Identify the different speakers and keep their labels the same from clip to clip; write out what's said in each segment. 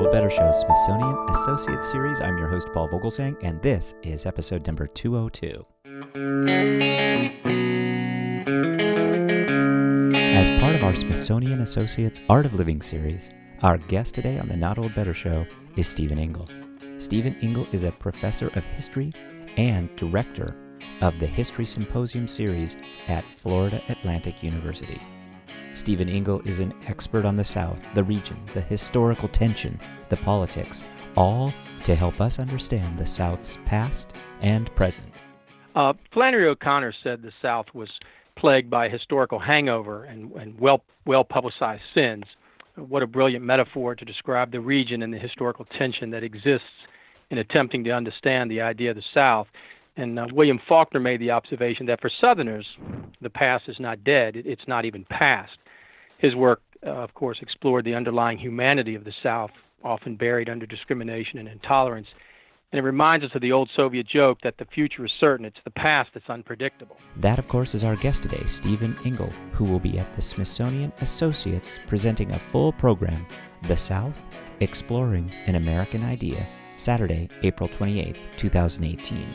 Speaker 1: Little Better Show Smithsonian Associate Series. I'm your host, Paul Vogelsang, and this is episode number 202. As part of our Smithsonian Associates Art of Living series, our guest today on the Not Old Better Show is Stephen Engle. Stephen Engle is a professor of history and director of the History Symposium series at Florida Atlantic University. Stephen Engle is an expert on the South, the region, the historical tension, the politics, all to help us understand the South's past and present.
Speaker 2: Flannery O'Connor said the South was plagued by a historical hangover and well-publicized sins. What a brilliant metaphor to describe the region and the historical tension that exists in attempting to understand the idea of the South. And William Faulkner made the observation that for Southerners, the past is not dead, it's not even past. His work, of course, explored the underlying humanity of the South, often buried under discrimination and intolerance. And it reminds us of the old Soviet joke that the future is certain, it's the past that's unpredictable.
Speaker 1: That, of course, is our guest today, Stephen Engle, who will be at the Smithsonian Associates presenting a full program, The South, Exploring an American Idea, Saturday, April 28th, 2018.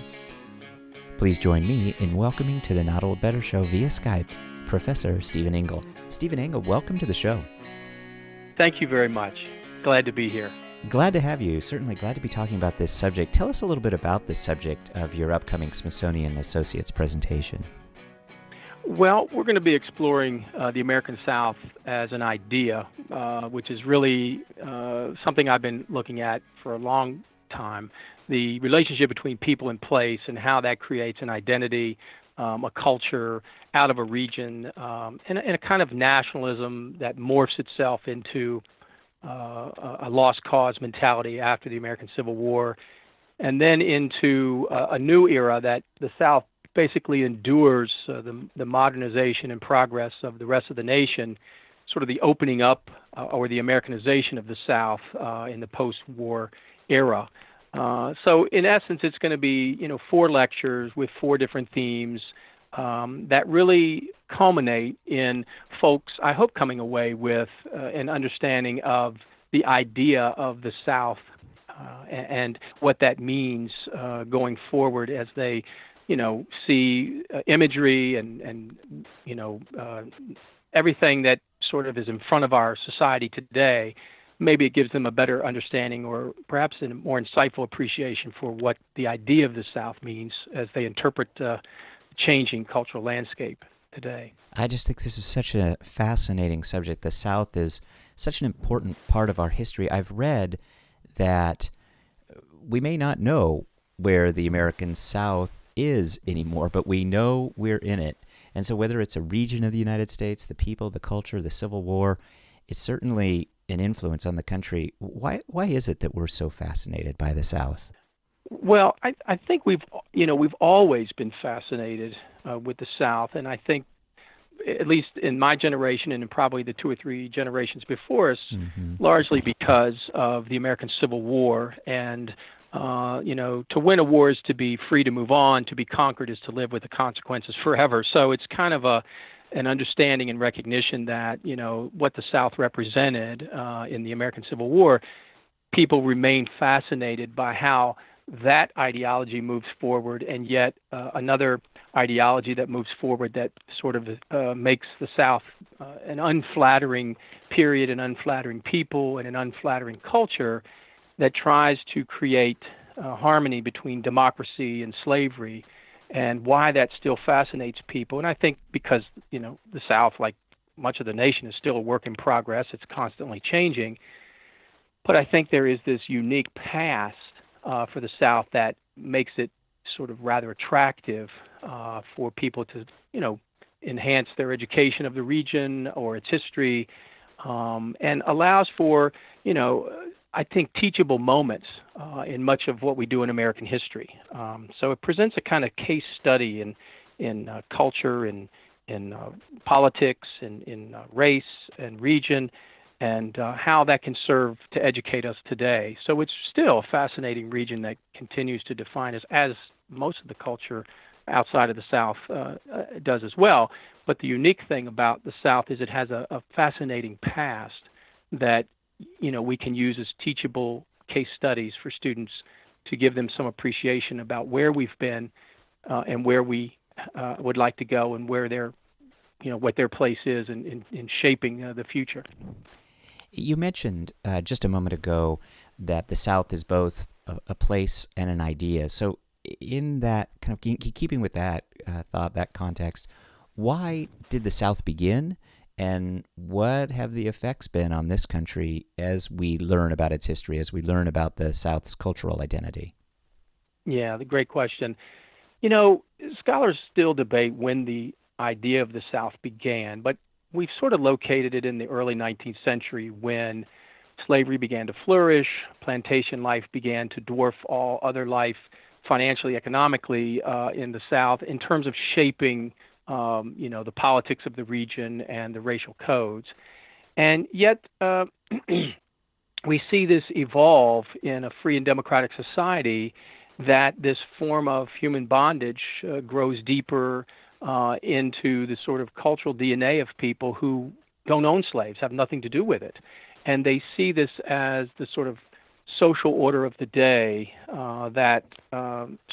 Speaker 1: Please join me in welcoming to the Not Old Better Show via Skype, Professor Stephen Engle. Stephen Engle, welcome to the show.
Speaker 2: Thank you very much. Glad to be here.
Speaker 1: Glad to have you. Certainly glad to be talking about this subject. Tell us a little bit about the subject of your upcoming Smithsonian Associates presentation.
Speaker 2: Well, we're going to be exploring the American South as an idea, which is really something I've been looking at for a long time. The relationship between people and place and how that creates an identity, a culture out of a region, and a kind of nationalism that morphs itself into a lost cause mentality after the American Civil War, and then into a new era that the South basically endures the modernization and progress of the rest of the nation, sort of the opening up or the Americanization of the South in the post-war era. So in essence, it's going to be, 4 lectures with 4 different themes that really culminate in folks, I hope, coming away with an understanding of the idea of the South and what that means going forward as they, see imagery and everything that sort of is in front of our society today. Maybe it gives them a better understanding or perhaps a more insightful appreciation for what the idea of the South means as they interpret the changing cultural landscape today.
Speaker 1: I just think this is such a fascinating subject. The South is such an important part of our history. I've read that we may not know where the American South is anymore, but we know we're in it. And so whether it's a region of the United States, the people, the culture, the Civil War, it's certainly an influence on the country. Why is it that we're so fascinated by the South?
Speaker 2: Well, I think we've always been fascinated with the South, and I think, at least in my generation and in probably the 2 or 3 generations before us, largely because of the American Civil War. And, to win a war is to be free to move on, to be conquered is to live with the consequences forever. So it's kind of an understanding and recognition that, what the South represented in the American Civil War, people remain fascinated by how that ideology moves forward, and yet another ideology that moves forward that sort of makes the South an unflattering period, an unflattering people, and an unflattering culture that tries to create harmony between democracy and slavery, and why that still fascinates people. And I think because, the South, like much of the nation, is still a work in progress. It's constantly changing. But I think there is this unique past for the South that makes it sort of rather attractive for people to, enhance their education of the region or its history, and allows for, I think, teachable moments in much of what we do in American history. So it presents a kind of case study in culture, in politics, in race and region, and how that can serve to educate us today. So it's still a fascinating region that continues to define us, as most of the culture outside of the South does as well. But the unique thing about the South is it has a fascinating past that we can use as teachable case studies for students to give them some appreciation about where we've been and where we would like to go, and where what their place is in shaping the future.
Speaker 1: You mentioned just a moment ago that the South is both a place and an idea. So in that kind of keeping with that thought, that context, why did the South begin, and what have the effects been on this country as we learn about its history, as we learn about the South's cultural identity?
Speaker 2: Yeah, the great question. Scholars still debate when the idea of the South began, but we've sort of located it in the early 19th century when slavery began to flourish, plantation life began to dwarf all other life financially, economically in the South in terms of shaping, the politics of the region and the racial codes. And yet we see this evolve in a free and democratic society, that this form of human bondage grows deeper into the sort of cultural DNA of people who don't own slaves, have nothing to do with it. And they see this as the sort of social order of the day that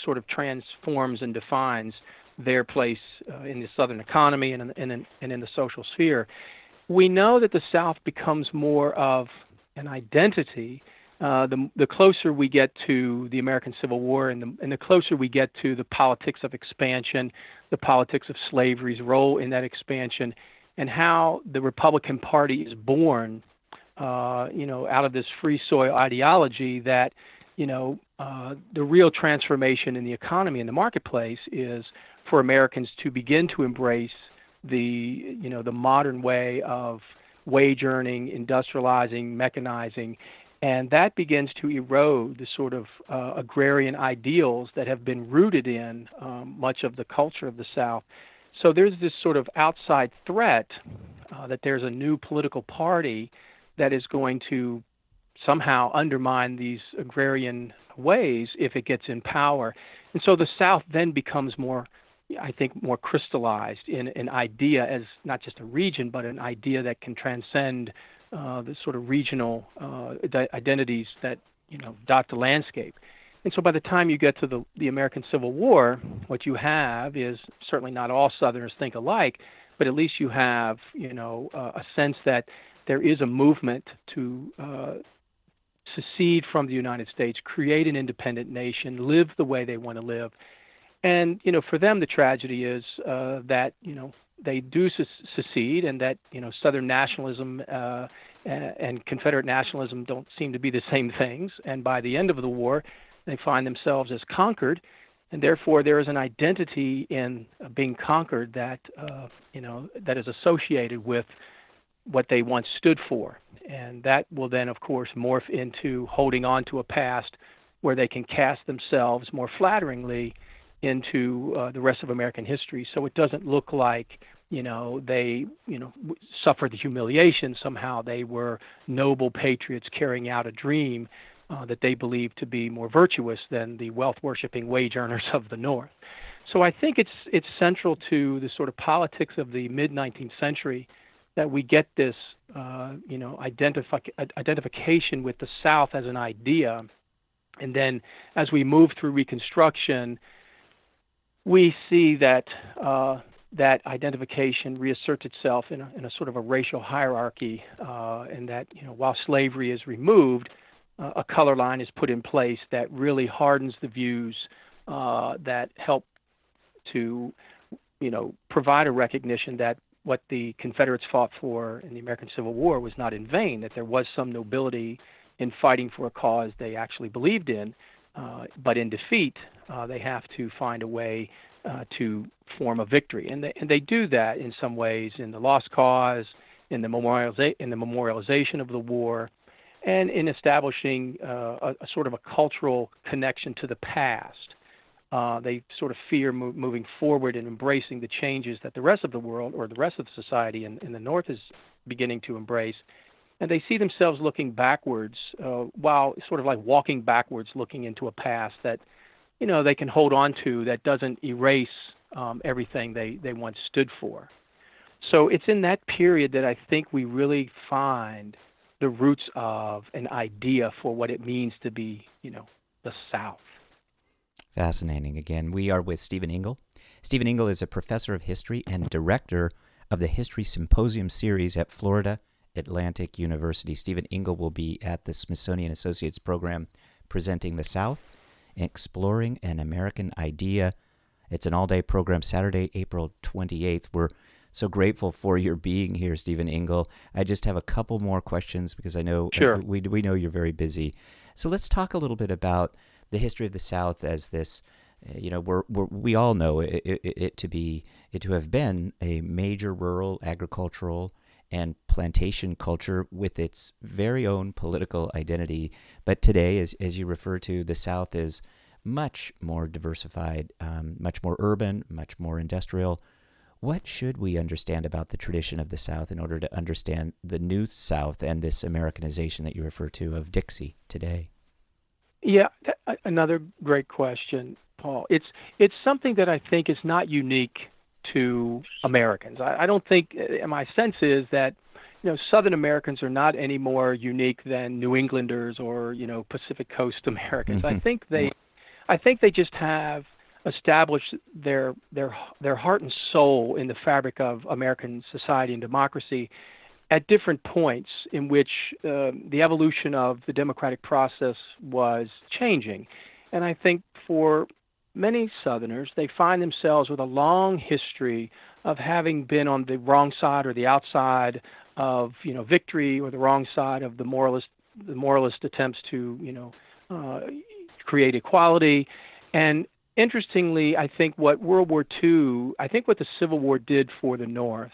Speaker 2: sort of transforms and defines their place in the Southern economy and in the social sphere. We know that the South becomes more of an identity the closer we get to the American Civil War, and the closer we get to the politics of expansion, the politics of slavery's role in that expansion, and how the Republican Party is born, out of this free soil ideology that, the real transformation in the economy and the marketplace is for Americans to begin to embrace the modern way of wage earning, industrializing, mechanizing. And that begins to erode the sort of agrarian ideals that have been rooted in much of the culture of the South. So there's this sort of outside threat that there's a new political party that is going to somehow undermine these agrarian ways if it gets in power. And so the South then becomes more crystallized in an idea as not just a region, but an idea that can transcend the sort of regional identities that dot the landscape. And so by the time you get to the American Civil War, what you have is, certainly not all Southerners think alike, but at least you have a sense that there is a movement to secede from the United States, create an independent nation, live the way they want to live. And for them, the tragedy is that they do secede, and that Southern nationalism and Confederate nationalism don't seem to be the same things. And by the end of the war, they find themselves as conquered, and therefore there is an identity in being conquered that that is associated with what they once stood for. And that will then, of course, morph into holding on to a past where they can cast themselves more flatteringly into the rest of American history. So it doesn't look like they suffered the humiliation. Somehow they were noble patriots carrying out a dream that they believed to be more virtuous than the wealth-worshipping wage earners of the North. So I think it's central to the sort of politics of the mid-19th century that we get this identification with the South as an idea. And then as we move through Reconstruction, we see that that identification reasserts itself in a sort of a racial hierarchy, and that while slavery is removed, a color line is put in place that really hardens the views that help to provide a recognition that what the Confederates fought for in the American Civil War was not in vain, that there was some nobility in fighting for a cause they actually believed in, but in defeat, they have to find a way to form a victory. And they do that in some ways in the Lost Cause, in the memorialization of the war, and in establishing a sort of a cultural connection to the past. They sort of fear moving forward and embracing the changes that the rest of the world or the rest of the society in the North is beginning to embrace. And they see themselves looking backwards, while sort of like walking backwards, looking into a past that they can hold on to, that doesn't erase everything they once stood for. So it's in that period that I think we really find the roots of an idea for what it means to be, the South.
Speaker 1: Fascinating. Again, we are with Stephen Engle. Stephen Engle is a professor of history and director of the History Symposium series at Florida Atlantic University. Stephen Engle will be at the Smithsonian Associates program presenting the South, Exploring an American Idea. It's an all-day program, Saturday, April 28th. We're so grateful for your being here, Stephen Engle. I just have a couple more questions because I know we know you're very busy. So let's talk a little bit about the history of the South as this. We all know it to have been a major rural, agricultural, and plantation culture with its very own political identity. But today, as you refer to, the South is much more diversified, much more urban, much more industrial. What should we understand about the tradition of the South in order to understand the new South and this Americanization that you refer to of Dixie today?
Speaker 2: Yeah, another great question, Paul. It's something that I think is not unique to Americans. I don't think, my sense is that, Southern Americans are not any more unique than New Englanders or, Pacific Coast Americans. I think they just have established their heart and soul in the fabric of American society and democracy at different points in which the evolution of the democratic process was changing. And I think for many Southerners, they find themselves with a long history of having been on the wrong side or the outside of victory, or the wrong side of the moralist attempts to create equality. And interestingly, I think what what the Civil War did for the North,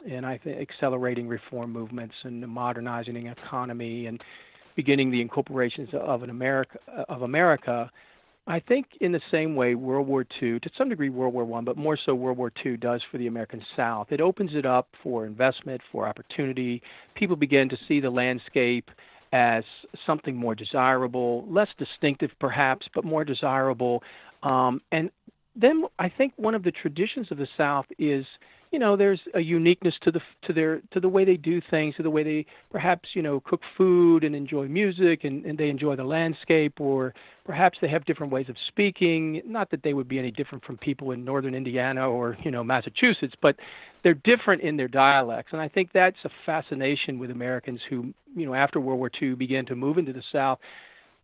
Speaker 2: and I think accelerating reform movements and modernizing the economy and beginning the incorporations of America, I think in the same way World War II, to some degree World War I, but more so World War II does for the American South. It opens it up for investment, for opportunity. People begin to see the landscape as something more desirable, less distinctive perhaps, but more desirable. And then I think one of the traditions of the South is, there's a uniqueness to the way they do things, to the way they perhaps, cook food and enjoy music and they enjoy the landscape, or perhaps they have different ways of speaking. Not that they would be any different from people in northern Indiana or, Massachusetts, but they're different in their dialects. And I think that's a fascination with Americans who, after World War II began to move into the South.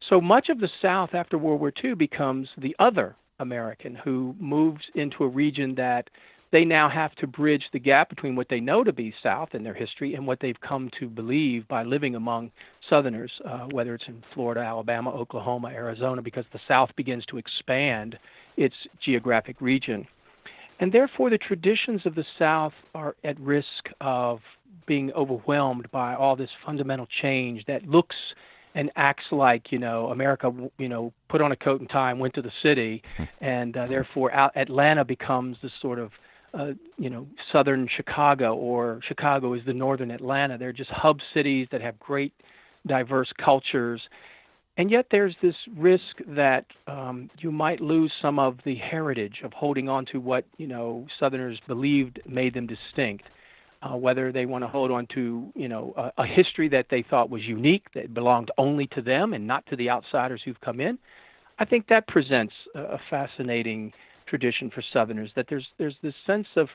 Speaker 2: So much of the South after World War II becomes the other American who moves into a region that they now have to bridge the gap between what they know to be South in their history and what they've come to believe by living among Southerners, whether it's in Florida, Alabama, Oklahoma, Arizona, because the South begins to expand its geographic region. And therefore, the traditions of the South are at risk of being overwhelmed by all this fundamental change that looks and acts like, America, put on a coat and tie and went to the city, and therefore Atlanta becomes this sort of southern Chicago, or Chicago is the northern Atlanta. They're just hub cities that have great diverse cultures. And yet there's this risk that you might lose some of the heritage of holding on to what, Southerners believed made them distinct, whether they want to hold on to, a history that they thought was unique, that belonged only to them and not to the outsiders who've come in. I think that presents a fascinating tradition for Southerners, that there's this sense of,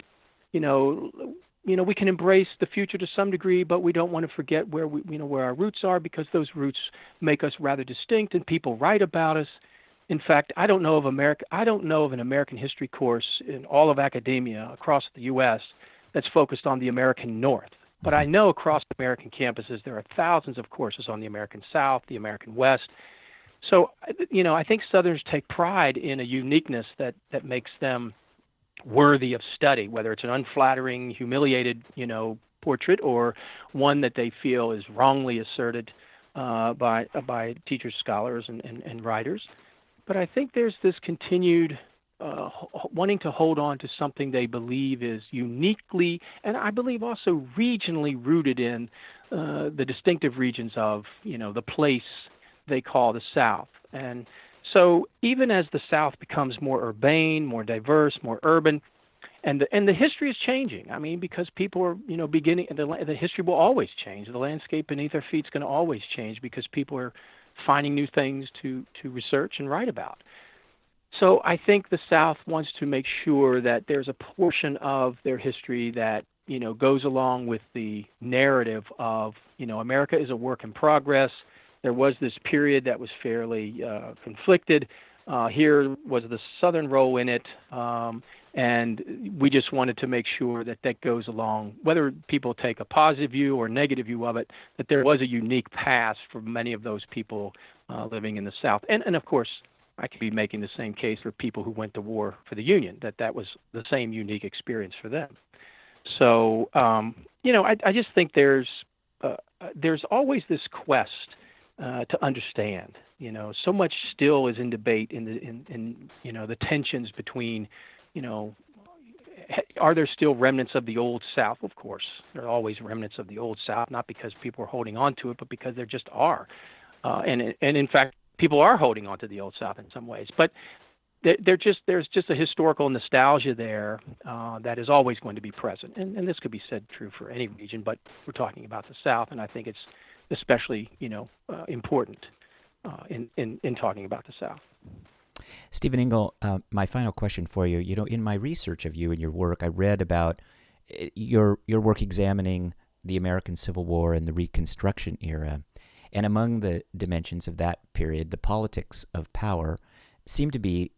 Speaker 2: we can embrace the future to some degree, but we don't want to forget where where our roots are, because those roots make us rather distinct, and people write about us. In fact, I don't know of an American history course in all of academia across the U.S. that's focused on the American North. But I know across American campuses there are thousands of courses on the American South, the American West. So, I think Southerners take pride in a uniqueness that makes them worthy of study, whether it's an unflattering, humiliated, portrait, or one that they feel is wrongly asserted by teachers, scholars, and writers. But I think there's this continued wanting to hold on to something they believe is uniquely, and I believe also regionally rooted in the distinctive regions of, the place they call the South. And so even as the South becomes more urbane, more diverse, more urban, And the history is changing. I mean, because people are, beginning, the history will always change. The landscape beneath our feet is going to always change because people are finding new things to research and write about. So I think the South wants to make sure that there's a portion of their history that, goes along with the narrative of, America is a work in progress. There was this period that was fairly conflicted. Here was the Southern role in it. And we just wanted to make sure that goes along, whether people take a positive view or negative view of it, that there was a unique past for many of those people living in the South. And of course, I could be making the same case for people who went to war for the Union, that was the same unique experience for them. So, I just think there's always this quest to understand. So much still is in debate in the tensions between, are there still remnants of the Old South? Of course, there are always remnants of the Old South, not because people are holding on to it, but because there just are. And in fact, people are holding on to the Old South in some ways. But there's just a historical nostalgia there that is always going to be present. And this could be said true for any region, but we're talking about the South, and I think it's especially, important in talking about the South.
Speaker 1: Stephen Engle, my final question for you. In my research of you and your work, I read about your work examining the American Civil War and the Reconstruction era. And among the dimensions of that period, the politics of power seem to be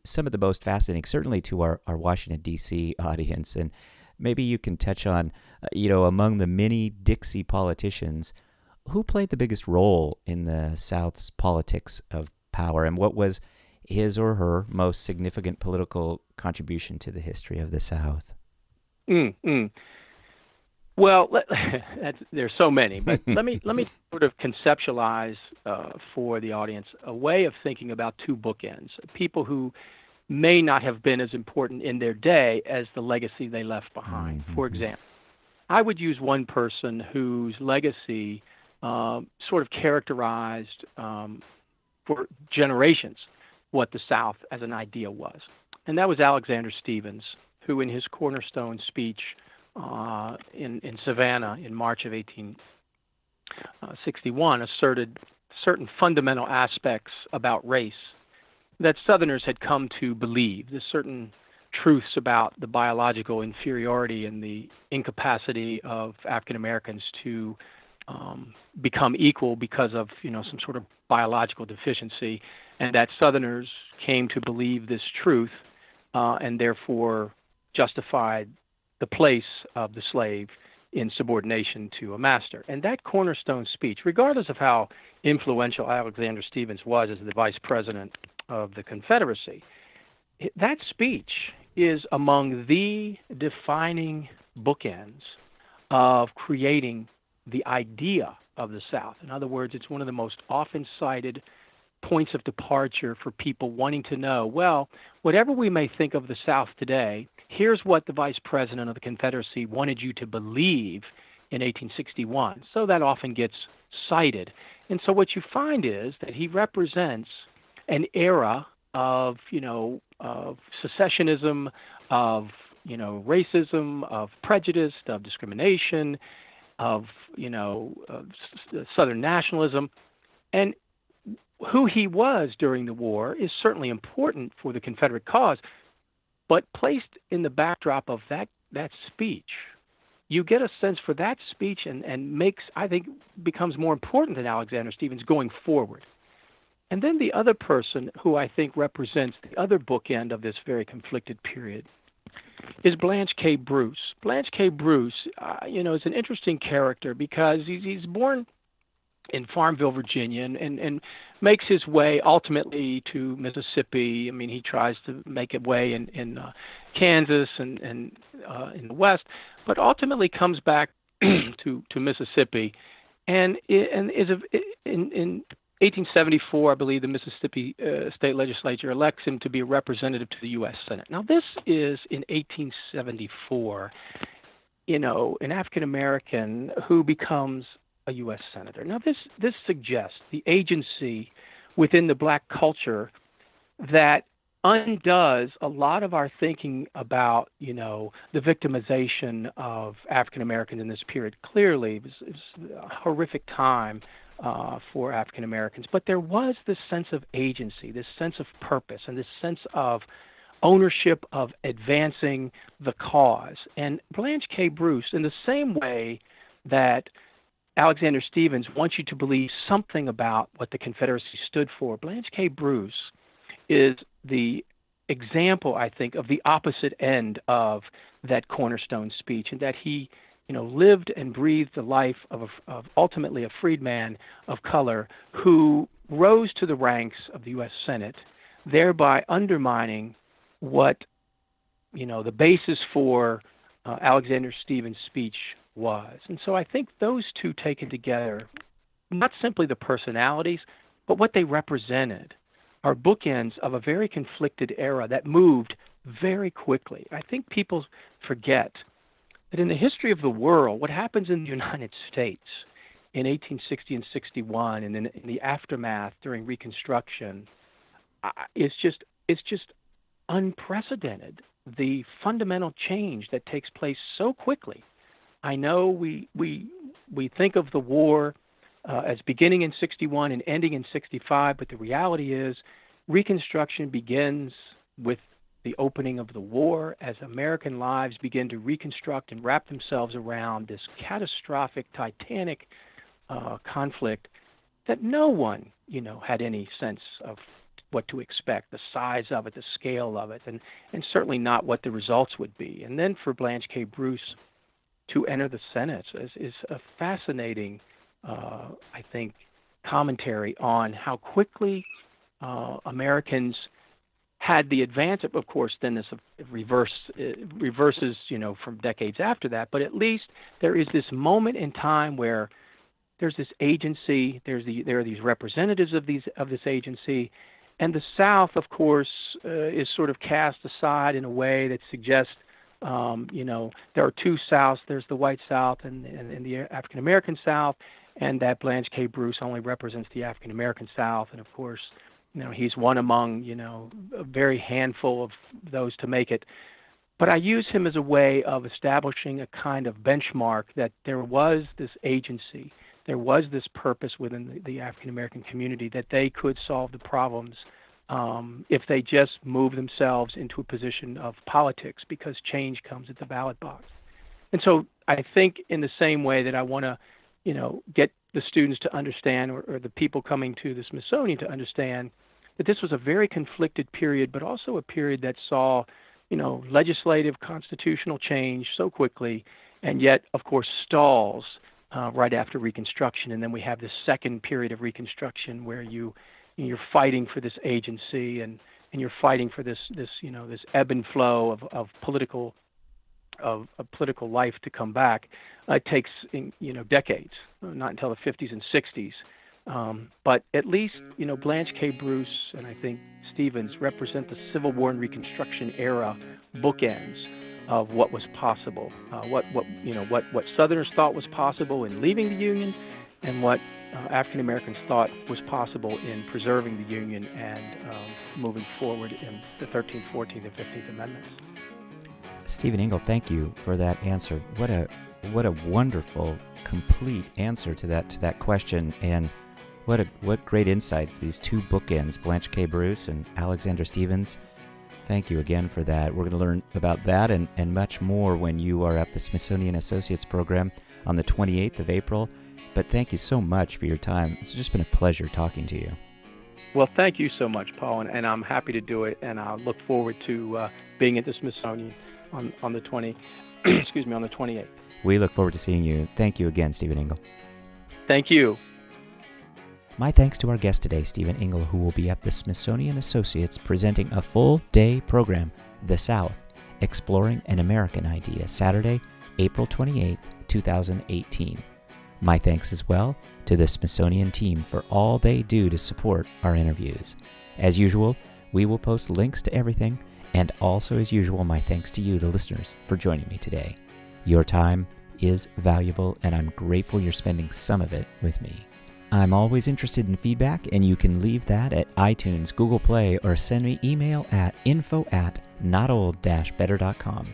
Speaker 1: some of the most fascinating, certainly to our Washington, D.C. audience. And maybe you can touch on, among the many Dixie politicians, who played the biggest role in the South's politics of power, and what was his or her most significant political contribution to the history of the South?
Speaker 2: Well, there's so many, but let me sort of conceptualize for the audience a way of thinking about two bookends, people who may not have been as important in their day as the legacy they left behind. For example, I would use one person whose legacy sort of characterized for generations what the South as an idea was. And that was Alexander Stephens, who in his cornerstone speech in Savannah in March of 1861 asserted certain fundamental aspects about race that Southerners had come to believe. There's certain truths about the biological inferiority and the incapacity of African Americans to become equal because of some sort of biological deficiency, and that Southerners came to believe this truth and therefore justified the place of the slave in subordination to a master. And that cornerstone speech, regardless of how influential Alexander Stephens was as the vice president of the Confederacy, that speech is among the defining bookends of creating the idea of the South. In other words, it's one of the most often cited points of departure for people wanting to know, well, whatever we may think of the South today, here's what the vice president of the Confederacy wanted you to believe in 1861. So that often gets cited. And so what you find is that he represents an era of, of secessionism, of, racism, of prejudice, of discrimination, of, Southern nationalism. And who he was during the war is certainly important for the Confederate cause, but placed in the backdrop of that speech, you get a sense for that speech and makes, I think, becomes more important than Alexander Stephens going forward. And then the other person who I think represents the other bookend of this very conflicted period is Blanche K. Bruce. Blanche K. Bruce, is an interesting character because he's born in Farmville, Virginia, and makes his way ultimately to Mississippi. I mean, he tries to make a way in Kansas and in the West, but ultimately comes back to Mississippi, and is in 1874, I believe, the Mississippi state legislature elects him to be a representative to the U.S. Senate. Now, this is in 1874, an African American who becomes a U.S. senator. Now, this suggests the agency within the black culture that undoes a lot of our thinking about, the victimization of African Americans in this period. Clearly, it was a horrific time for African Americans, but there was this sense of agency, this sense of purpose, and this sense of ownership of advancing the cause. And Blanche K. Bruce, in the same way that Alexander Stephens wants you to believe something about what the Confederacy stood for, Blanche K. Bruce is the example, I think, of the opposite end of that cornerstone speech, and that he, lived and breathed the life of ultimately a freedman of color who rose to the ranks of the U.S. Senate, thereby undermining what, the basis for Alexander Stephens' speech was. And so I think those two taken together, not simply the personalities, but what they represented, are bookends of a very conflicted era that moved very quickly. I think people forget that in the history of the world, what happens in the United States in 1860 and 61 and in the aftermath during Reconstruction is just unprecedented. The fundamental change that takes place so quickly. I know we think of the war as beginning in 61 and ending in 65, but the reality is Reconstruction begins with the opening of the war as American lives begin to reconstruct and wrap themselves around this catastrophic, titanic conflict that no one, had any sense of what to expect, the size of it, the scale of it, and certainly not what the results would be. And then for Blanche K. Bruce to enter the Senate is a fascinating, I think, commentary on how quickly Americans had the advance. Of course, then this reverses, from decades after that. But at least there is this moment in time where there's this agency. There are these representatives of this agency, and the South, of course, is sort of cast aside in a way that suggests, there are two Souths. There's the white South and the African American South, and that Blanche K. Bruce only represents the African American South. And of course, he's one among, a very handful of those to make it. But I use him as a way of establishing a kind of benchmark that there was this agency, there was this purpose within the African American community that they could solve the problems if they just move themselves into a position of politics, because change comes at the ballot box. And so I think in the same way that I want to, get the students to understand, or the people coming to the Smithsonian to understand, that this was a very conflicted period, but also a period that saw, legislative, constitutional change so quickly, and yet, of course, stalls right after Reconstruction. And then we have this second period of Reconstruction where you're fighting for this agency, and you're fighting for this ebb and flow of political life to come back. It takes decades, not until the 50s and 60s. But at least Blanche K. Bruce and I think Stephens represent the Civil War and Reconstruction era bookends of what was possible, what Southerners thought was possible in leaving the Union, and what African Americans thought was possible in preserving the Union and moving forward in the 13th, 14th, and 15th Amendments.
Speaker 1: Stephen Engle, thank you for that answer. What a wonderful, complete answer to that question, and what great insights, these two bookends, Blanche K. Bruce and Alexander Stephens. Thank you again for that. We're going to learn about that and much more when you are at the Smithsonian Associates Program on the 28th of April. But thank you so much for your time. It's just been a pleasure talking to you.
Speaker 2: Well, thank you so much, Paul, and I'm happy to do it, and I look forward to being at the Smithsonian on the 28th.
Speaker 1: We look forward to seeing you. Thank you again, Stephen Engle.
Speaker 2: Thank you.
Speaker 1: My thanks to our guest today, Stephen Engle, who will be at the Smithsonian Associates presenting a full-day program, The South, Exploring an American Idea, Saturday, April 28, 2018. My thanks as well to the Smithsonian team for all they do to support our interviews. As usual, we will post links to everything, and also as usual, my thanks to you, the listeners, for joining me today. Your time is valuable, and I'm grateful you're spending some of it with me. I'm always interested in feedback, and you can leave that at iTunes, Google Play, or send me email at info@notold-better.com.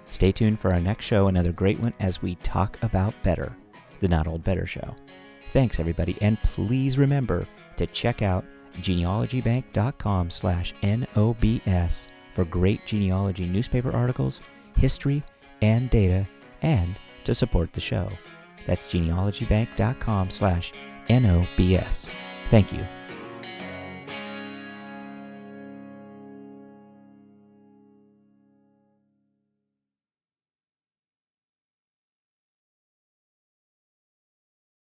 Speaker 1: Stay tuned for our next show, another great one, as we talk about better, the Not Old Better Show. Thanks, everybody, and please remember to check out genealogybank.com/NOBS for great genealogy newspaper articles, history, and data, and to support the show. That's genealogybank.com/NOBS. Thank you.